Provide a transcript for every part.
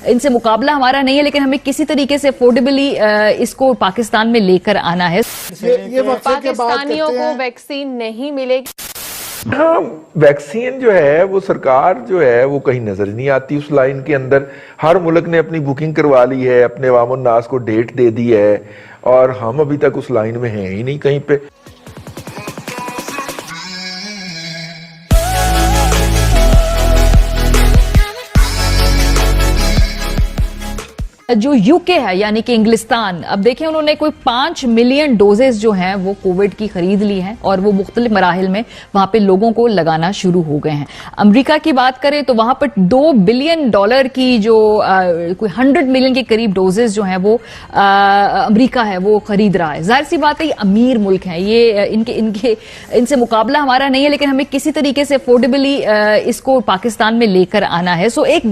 इनसे मुकाबला हमारा नहीं है, लेकिन हमें किसी तरीके से अफोर्डेबली इसको पाकिस्तान में लेकर आना है। ये पाकिस्तानियों को वैक्सीन नहीं मिलेगी। हाँ, वैक्सीन जो है वो सरकार जो है वो कहीं नजर नहीं आती उस लाइन के अंदर। हर मुल्क ने अपनी बुकिंग करवा ली है, अपने अवामुन नास को डेट दे दी है, और हम अभी तक उस लाइन में हैं ही नहीं कहीं पे। जो यूके है यानी कि इंग्लिस्तान, अब देखें उन्होंने कोई 5 मिलियन डोजेस जो हैं वो कोविड की खरीद ली हैं और वो मुख्तलिफ मराहिल में वहां पे लोगों को लगाना शुरू हो गए हैं। अमेरिका की बात करें तो वहां पर $2 बिलियन की जो कोई 100 मिलियन के करीब डोजेस जो हैं वो अमेरिका है वो खरीद रहा है। जाहिर सी बात है ये अमीर मुल्क हैं, ये इनसे मुकाबला हमारा नहीं है, लेकिन हमें किसी तरीके से अफोर्डेबली इसको पाकिस्तान में लेकर आना है। सो एक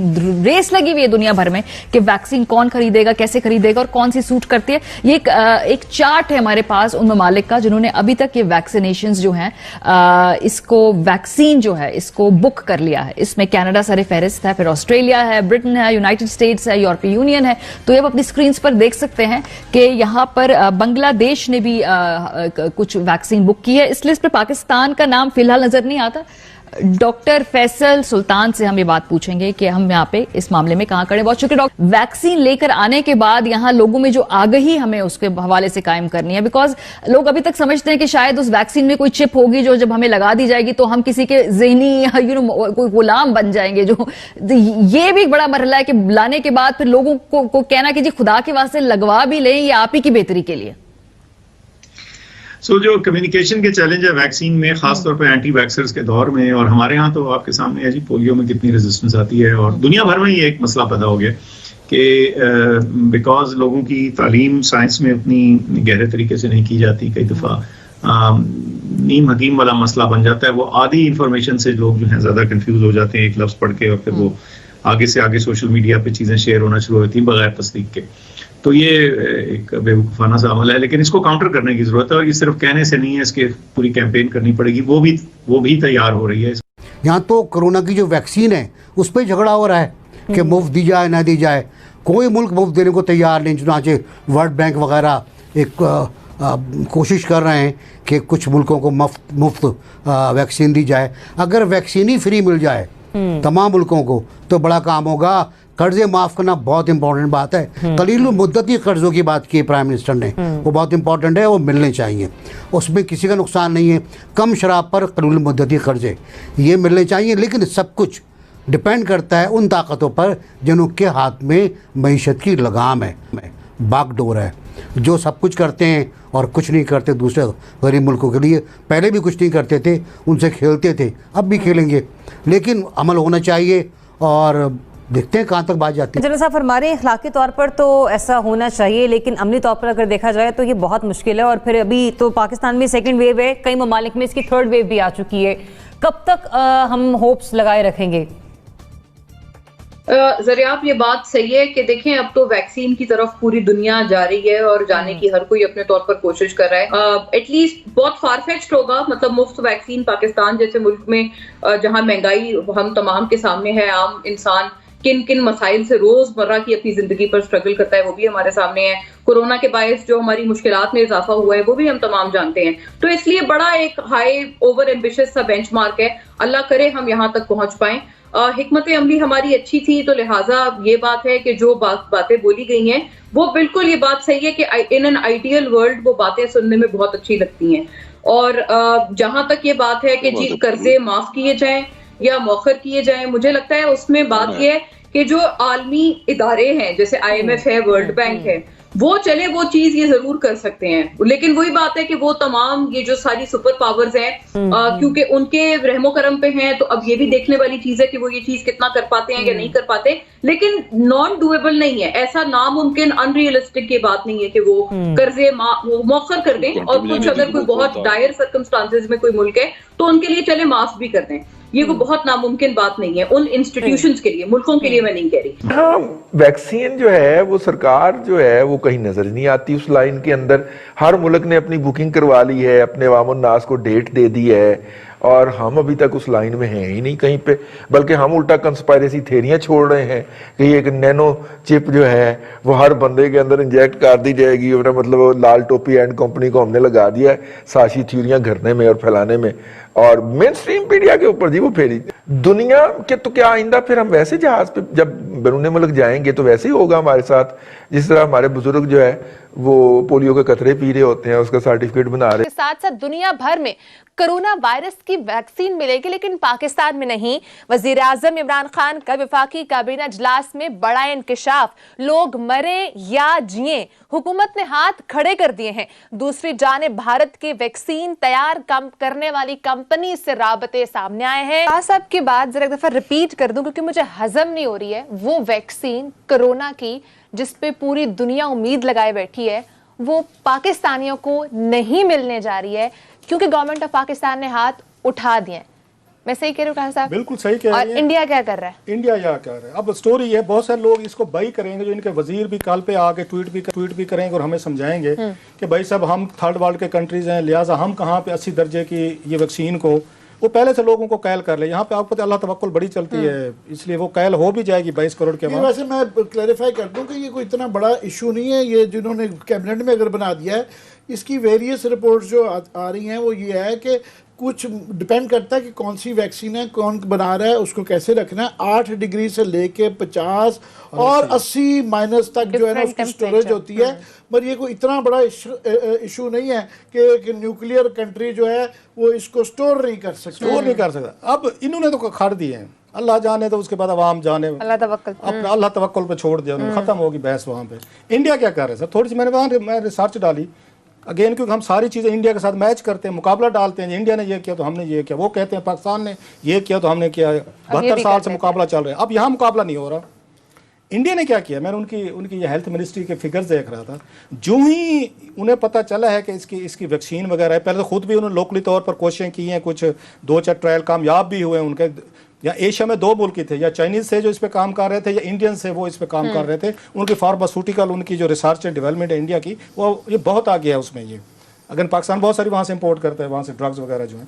रेस लगी हुई है दुनिया भर में कि वैक्सीन कौन खरीदेगा, कैसे खरीदेगा और कौन सी सूट करती है। ये एक चार्ट है हमारे पास उन ममालिक का जिन्होंने अभी तक ये वैक्सीनेशंस जो हैं इसको वैक्सीन जो है इसको बुक कर लिया है। इसमें कनाडा सर फहरिस्त है, फिर ऑस्ट्रेलिया है, ब्रिटेन है, यूनाइटेड स्टेट्स है, यूरोपीय यूनियन है। तो ये आप अपनी स्क्रीन पर देख सकते हैं कि यहां पर बांग्लादेश ने भी कुछ वैक्सीन बुक की है। इस लिस्ट पर पाकिस्तान का नाम फिलहाल नजर नहीं आता। डॉक्टर फैसल सुल्तान से हम ये बात पूछेंगे कि हम यहाँ पे इस मामले में कहां खड़े। बहुत शुक्रिया डॉक्टर। वैक्सीन लेकर आने के बाद यहाँ लोगों में जो आगाही हमें उसके हवाले से कायम करनी है, बिकॉज लोग अभी तक समझते हैं कि शायद उस वैक्सीन में कोई चिप होगी जो जब हमें लगा दी जाएगी तो हम किसी के ज़हनी कोई गुलाम बन जाएंगे। जो ये भी एक बड़ा मरहला है कि लाने के बाद फिर लोगों को कहना कि जी खुदा के वास्ते लगवा भी लें, ये आप ही की बेहतरी के लिए। जो कम्युनिकेशन के चैलेंज है वैक्सीन में, खासतौर पर एंटी वैक्सर्स के दौर में, और हमारे यहाँ तो आपके सामने है जी पोलियो में कितनी रेजिस्टेंस आती है, और दुनिया भर में ये एक मसला पैदा हो गया कि बिकॉज लोगों की तालीम साइंस में उतनी गहरे तरीके से नहीं की जाती, कई दफ़ा नीम हकीम वाला मसला बन जाता है। वो आधी इंफॉर्मेशन से लोग जो है ज़्यादा कंफ्यूज हो जाते हैं एक लफ्ज़ पढ़ के, और फिर वो आगे से आगे सोशल मीडिया पे चीज़ें शेयर होना शुरू होती हैं बगैर तस्दीक के। तो ये एक बेवकूफ़ाना सा अमल है, लेकिन इसको काउंटर करने की जरूरत है, और ये सिर्फ कहने से नहीं है, इसके पूरी कैंपेन करनी पड़ेगी। वो भी तैयार हो रही है। यहाँ तो कोरोना की जो वैक्सीन है उस पर झगड़ा हो रहा है कि मुफ्त दी जाए ना दी जाए। कोई मुल्क मुफ्त देने को तैयार नहीं, चुनाचे वर्ल्ड बैंक वगैरह एक कोशिश कर रहे हैं कि कुछ मुल्कों को मुफ्त वैक्सीन दी जाए। अगर वैक्सीन ही फ्री मिल जाए तमाम मुल्कों को तो बड़ा काम होगा। कर्जे माफ़ करना बहुत इंपॉर्टेंट बात है। कलील मुद्दती कर्जों की बात की प्राइम मिनिस्टर ने, वो बहुत इंपॉर्टेंट है, वो मिलने चाहिए, उसमें किसी का नुकसान नहीं है। कम शराब पर कलील मुद्दती कर्जे ये मिलने चाहिए, लेकिन सब कुछ डिपेंड करता है उन ताकतों पर जिनके हाथ में मईशत की लगाम है, बागडोर है, जो सब कुछ करते हैं और कुछ नहीं करते दूसरे गरीब मुल्कों के लिए। पहले भी कुछ नहीं करते थे, उनसे खेलते थे, अब भी खेलेंगे, लेकिन अमल होना चाहिए और देखते हैं कहाँ तक बात जाती है। जनरल साहब फरमा रहे हैं अखलाकी तौर पर तो ऐसा होना चाहिए, लेकिन अमली तौर पर अगर देखा जाए तो ये बहुत मुश्किल है। और फिर अभी तो पाकिस्तान में सेकंड वेव है, कई ममालिक में इसकी थर्ड वेव भी आ चुकी है। कब तक हम होप्स लगाए रखेंगे? जरिया ये बात सही है कि देखें अब तो वैक्सीन की तरफ पूरी दुनिया जा रही है और जाने की हर कोई अपने तौर पर कोशिश कर रहा है। एटलीस्ट बहुत फारफेच्ड होगा, मतलब मुफ्त वैक्सीन पाकिस्तान जैसे मुल्क में जहां महंगाई हम तमाम के सामने है, आम इंसान किन किन मसाइल से रोजमर्रा की अपनी जिंदगी पर स्ट्रगल करता है वो भी हमारे सामने है। कोरोना के बायस जो हमारी मुश्किलात में इजाफा हुआ है वो भी हम तमाम जानते हैं। तो इसलिए बड़ा एक हाई ओवर एम्बिशियस सा बेंचमार्क है। अल्लाह करे हम यहाँ तक पहुंच पाएं। हिकमत अमली हमारी अच्छी थी, तो लिहाजा ये बात है कि जो बातें बोली गई हैं वो बिल्कुल ये बात सही है कि इन एन आइडियल वर्ल्ड वो बातें सुनने में बहुत अच्छी लगती हैं। और जहां तक ये बात है कि जी कर्जे माफ किए जाएं या मौखर किए जाएं, मुझे लगता है उसमें बात यह है कि जो आलमी इदारे हैं जैसे IMF है, वर्ल्ड बैंक है, वो चले वो चीज ये जरूर कर सकते हैं। लेकिन वही बात है कि वो तमाम ये जो सारी सुपर पावर्स हैं क्योंकि उनके रहमो करम पे हैं, तो अब ये भी देखने वाली चीज है कि वो ये चीज कितना कर पाते हैं या नहीं कर पाते। लेकिन नॉन डूएबल नहीं है, ऐसा नामुमकिन अनरियलिस्टिक की बात नहीं है कि वो कर्जे मौखर कर दें, और कुछ अगर कोई बहुत डायर सर्कमस्टांसेस में कोई मुल्क है तो उनके लिए चले माफ भी कर दें। ये को बहुत नामुमकिन बात नहीं है उन इंस्टीट्यूशंस के लिए, मुल्कों के लिए मैं नहीं कह रही। हाँ, वैक्सीन जो है वो सरकार जो है वो कहीं नजर नहीं आती उस लाइन के अंदर। हर मुल्क ने अपनी बुकिंग करवा ली है, अपने अवामुन नास को डेट दे दी है, और हम अभी तक उस लाइन में हैं ही नहीं कहीं पे, बल्कि हम उल्टा कंस्पायरेसी थेरियां छोड़ रहे हैं कि एक नैनो चिप जो है वो हर बंदे के अंदर इंजेक्ट कर दी जाएगी, मतलब लाल टोपी एंड कंपनी को हमने लगा दिया है साजिशी थ्योरियां घरने में और फैलाने में, और मेन स्ट्रीम मीडिया के ऊपर जी वो फेरी दुनिया के। तो क्या आइंदा फिर हम वैसे जहाज पे जब बैरून मुल्क जाएंगे तो वैसे ही होगा हमारे साथ, जिस तरह हमारे बुजुर्ग जो है वो पोलियो के कतरे पी रहे होते हैं, उसका सर्टिफिकेट बना रहे हैं। साथ साथ दुनिया भर में कोरोना वायरस की वैक्सीन मिलेगी, लेकिन पाकिस्तान में नहीं। वजीर आजम इमरान खान का वफाकी काबीना इजलास में बड़ा इंकिशाफ, लोग मरे या जिए हुकूमत ने हाथ खड़े कर दिए हैं। दूसरी जानिब भारत की वैक्सीन तैयार करने वाली कंपनी से राबते सामने आए हैं। साहब की बात जरा एक दफा रिपीट कर दूं क्योंकि मुझे हजम नहीं हो रही है। वो वैक्सीन कोरोना की जिस पे पूरी दुनिया उम्मीद लगाए बैठी है वो पाकिस्तानियों को नहीं मिलने जा रही है क्योंकि गवर्नमेंट ऑफ पाकिस्तान ने हाथ उठा दिए। मैं सही कह रही हूँ कासिम साहब? बिल्कुल सही कह रही हैं। और इंडिया क्या कर रहा है? इंडिया क्या कर रहा है? अब स्टोरी है, बहुत सारे लोग इसको बाई करेंगे, जो इनके वजीर भी कल पे आके ट्वीट भी करेंगे और हमें समझाएंगे कि भाई साहब हम थर्ड वर्ल्ड के कंट्रीज हैं, लिहाजा हम कहाँ पे 80 दर्जे की ये वैक्सीन को वो पहले से लोगों को कैल कर ले। यहाँ पे आपको पता अल्लाह तवक्कुल बड़ी चलती है, इसलिए वो कैल हो भी जाएगी 22 करोड़ के बाद। वैसे मैं क्लैरिफाई कर दूं कि ये कोई इतना बड़ा इशू नहीं है, ये जिन्होंने कैबिनेट में अगर बना दिया है, इसकी वेरियस रिपोर्ट्स जो आ रही हैं वो ये है कि कुछ डिपेंड करता है कि कौन सी वैक्सीन है, कौन बना रहा है, उसको कैसे रखना है। 8 डिग्री से लेके 50 और 80 माइनस तक जो है ना उसकी स्टोरेज होती है। पर ये कोई इतना बड़ा इशू नहीं है कि न्यूक्लियर कंट्री जो है वो इसको स्टोर नहीं कर सकता। अब इन्होंने तो खड़ दिए हैं, अल्लाह जाने तो उसके बाद अवाम जाने, अल्लाह तवक्कुल पे छोड़ दिया, खत्म होगी बहस वहाँ पे। इंडिया क्या कर रहे हैं सर? थोड़ी सी मैं रिसर्च डाली अगेन, क्योंकि हम सारी चीज़ें इंडिया के साथ मैच करते हैं, मुकाबला डालते हैं। इंडिया ने ये किया तो हमने ये किया, वो कहते हैं पाकिस्तान ने ये किया तो हमने किया। 72 साल से मुकाबला चल रहा है, अब यहाँ मुकाबला नहीं हो रहा। इंडिया ने क्या किया? मैंने उनकी ये हेल्थ मिनिस्ट्री के फिगर्स देख रहा था। जो ही उन्हें पता चला है कि इसकी वैक्सीन वगैरह है, पहले तो खुद भी उन्होंने लोकली तौर पर कोशिशें की हैं, कुछ 2-4 ट्रायल कामयाब भी हुए उनके। या एशिया में 2 मुल्क थे, या चाइनीज से जो इस पे काम कर रहे थे, या इंडियन से वो इस पे काम कर रहे थे। उनकी फार्मास्यूटिकल उनकी जो रिसर्च एंड डेवलपमेंट है इंडिया की, वो ये बहुत आगे है उसमें। ये अगर पाकिस्तान बहुत सारी वहाँ से इंपोर्ट करता है, वहाँ से ड्रग्स वगैरह जो है।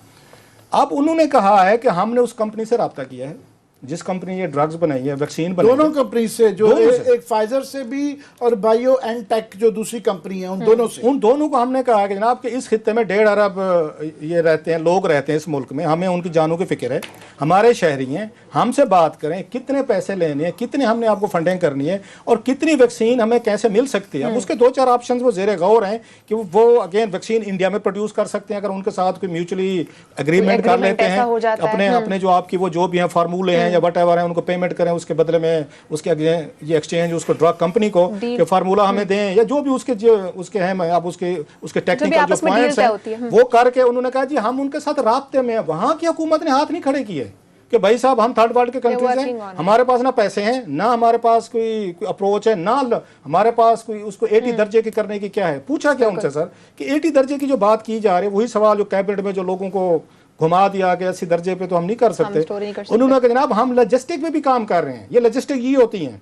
अब उन्होंने कहा है कि हमने उस कंपनी से रब्ता किया है जिस कंपनी ये ड्रग्स बनाई है, वैक्सीन बनाई है, दोनों कंपनी से, जो एक फाइजर से भी और बायो एंड टेक जो दूसरी कंपनी है, उन दोनों को हमने कहा कि जनाब कि इस खित्ते में 1.5 अरब ये रहते हैं, लोग रहते हैं इस मुल्क में, हमें उनकी जानों की फिक्र है, हमारे शहरी हैं, हमसे बात करें कितने पैसे लेने हैं, कितने हमने आपको फंडिंग करनी है और कितनी वैक्सीन हमें कैसे मिल सकती है। अब उसके 2-4 ऑप्शन वो जेरे गौर हैं कि वो अगेन वैक्सीन इंडिया में प्रोड्यूस कर सकते हैं अगर उनके साथ कोई म्यूचुअली एग्रीमेंट कर लेते हैं, अपने जो आपकी वो जो भी हैं फार्मूले हैं या वट एवर हैं, उनको पेमेंट करें, उसके बदले में उसके ये एक्सचेंज उसको ड्रग कंपनी को कि फार्मूला हमें दें, या जो भी उसके हैं, आप उसके टेक्निकल जो पॉइंट्स हैं वो करके उन्होंने कहा जी हम उनके साथ राब्ते में। वहां की हुकूमत ने हाथ नहीं खड़े किए कि भाई साहब हम थर्ड वर्ल्ड के कंट्रीज हैं, हमारे पास ना पैसे हैं, ना हमारे पास कोई अप्रोच है, ना हमारे पास कोई उसको 80 दर्जे की करने की क्या है। पूछा क्या उनसे सर कि 80 दर्जे की जो बात की जा रही है, वही सवाल जो कैबिनेट में जो लोगों को घुमा दिया कि 80 दर्जे पे तो हम नहीं कर सकते। उन्होंने कहा जनाब हम लॉजिस्टिक में भी काम कर रहे हैं, ये लॉजिस्टिक ये होती हैं,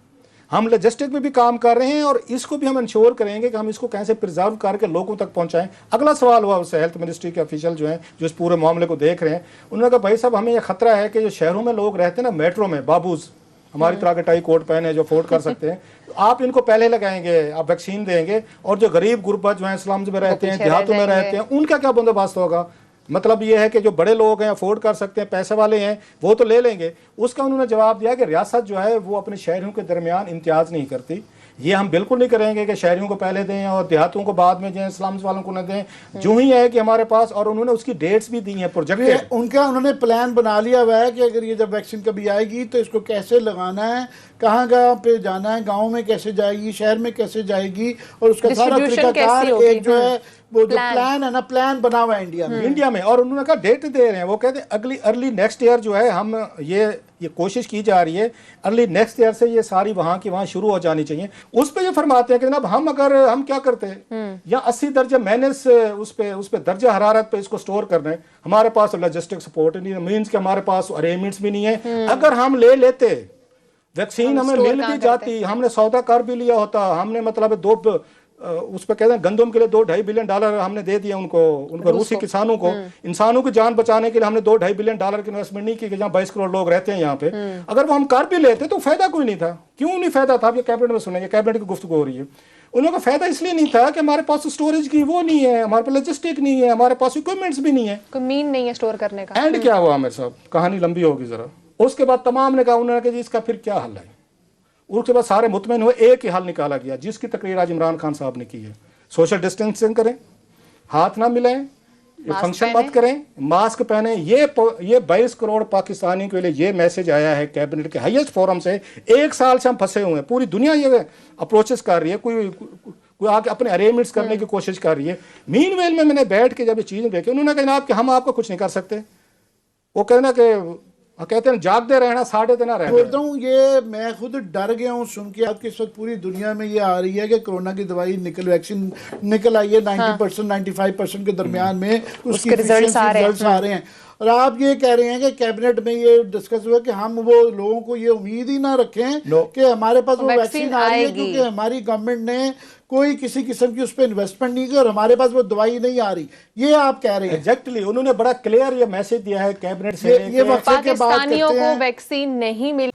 हम लॉजिस्टिक में भी काम कर रहे हैं और इसको भी हम इंश्योर करेंगे कि हम इसको कैसे प्रिजर्व करके लोगों तक पहुंचाएं। अगला सवाल हुआ उससे हेल्थ मिनिस्ट्री के ऑफिशियल जो हैं जो इस पूरे मामले को देख रहे हैं, उन्होंने कहा भाई साहब हमें यह खतरा है कि जो शहरों में लोग रहते हैं ना, मेट्रो में बाबूज हमारी तरह के टाई कोट पहने जो अफोर्ड कर सकते हैं, तो आप इनको पहले लगाएंगे, आप वैक्सीन देंगे, और जो गरीब गुरबा जो है स्लम्स में रहते हैं, देहातों में रहते हैं, उनका क्या बंदोबस्त होगा। मतलब ये है कि जो बड़े लोग हैं, अफोर्ड कर सकते हैं, पैसे वाले हैं, वो तो ले लेंगे। उसका उन्होंने जवाब दिया कि रियासत जो है वो अपने शहरियों के दरमियान इम्तियाज़ नहीं करती, ये हम बिल्कुल नहीं करेंगे कि शहरियों को पहले दें और देहातों को बाद में दें, स्लम्स वालों को न दें। जो ही है कि हमारे पास, और उन्होंने उसकी डेट्स भी दी हैं प्रोजेक्ट, उन्होंने प्लान बना लिया हुआ है कि अगर ये जब वैक्सीन कभी आएगी तो इसको कैसे लगाना है, कहाँ पे जाना है, गाँव में कैसे जाएगी, शहर में कैसे जाएगी, और उसका सारा तरीकाकार एक जो है वो जो प्लान है ना, प्लान बना हुआ है इंडिया में। और उन्होंने कहा डेट दे रहे हैं, वो कहते हैं अर्ली नेक्स्ट ईयर जो है हम ये कोशिश की जा रही है, अर्ली नेक्स्ट ईयर से ये सारी वहाँ की वहाँ शुरू हो जानी चाहिए। उस पर ये फरमाते हैं कि जनाब हम क्या करते हैं या 80 दर्जे माइनस उस पे दर्जा हरारत पे इसको स्टोर कर रहे हैं, हमारे पास लॉजिस्टिक सपोर्ट नहीं है, मीन्स के हमारे पास अरेंजमेंट्स भी नहीं है। अगर हम ले लेते वैक्सीन, हमें मिल भी जाती, हमने सौदा कर भी लिया होता, हमने मतलब उस पर कहते हैं गंदम के लिए $2-2.5 बिलियन हमने दे दिए उनको रूसी किसानों को। इंसानों की जान बचाने के लिए हमने $2-2.5 बिलियन की इन्वेस्टमेंट नहीं की, जहाँ 22 करोड़ लोग रहते हैं यहाँ पे। अगर वो हम कर भी लेते तो फायदा कोई नहीं था। क्यों नहीं फायदा था? आप ये कैबिनेट में सुनेंगे, कैबिनेट की गुफ्तगू हो रही है। उन लोगों का फायदा इसलिए नहीं था कि हमारे पास स्टोरेज की वो नहीं है, हमारे पास लॉजिस्टिक नहीं है, हमारे पास इक्विपमेंट्स भी नहीं है, कोई मीन नहीं है स्टोर करने का। एंड क्या हुआ मेरे साहब, कहानी लंबी होगी जरा। उसके बाद तमाम ने कहा, उन्होंने कहा जी इसका फिर क्या हल है। उसके बाद सारे मुतमईन हुए, एक ही हल निकाला गया जिसकी तकरीर आज इमरान खान साहब ने की है। सोशल डिस्टेंसिंग करें, हाथ ना मिलाएं, फंक्शन मत करें, मास्क पहने। ये 22 करोड़ पाकिस्तानी के लिए ये मैसेज आया है कैबिनेट के हाईएस्ट फोरम से। 1 साल से हम फंसे हुए हैं, पूरी दुनिया ये अप्रोचेस कर रही है, कोई आके अपने अरेंजमेंट्स करने की कोशिश कर रही है। मीनवेल में मैंने बैठ के जब ये चीज़ें देखी, उन्होंने कहा जनाब कि हम आपको कुछ नहीं कर सकते। वो कहना कि कहते हैं जागते रहना, साढ़े दिन रहना। बोलता हूँ ये मैं खुद डर गया हूँ सुन के। आपके इस वक्त पूरी दुनिया में ये आ रही है कि कोरोना की दवाई वैक्सीन निकल आई है 90% 95% के दरमियान में उसके रिजल्ट्स आ रहे हैं। और आप ये कह रहे हैं कि कैबिनेट में ये डिस्कस हुआ कि हम वो लोगों को ये उम्मीद ही ना रखें कि हमारे पास वो वैक्सीन आ रही है, क्योंकि हमारी गवर्नमेंट ने कोई किसी किस्म की उस पर इन्वेस्टमेंट नहीं की और हमारे पास वो दवाई नहीं आ रही। ये आप कह रहे हैं। एग्जैक्टली उन्होंने बड़ा क्लियर ये मैसेज दिया है कैबिनेट से, ये पाकिस्तानियों को वैक्सीन नहीं मिली।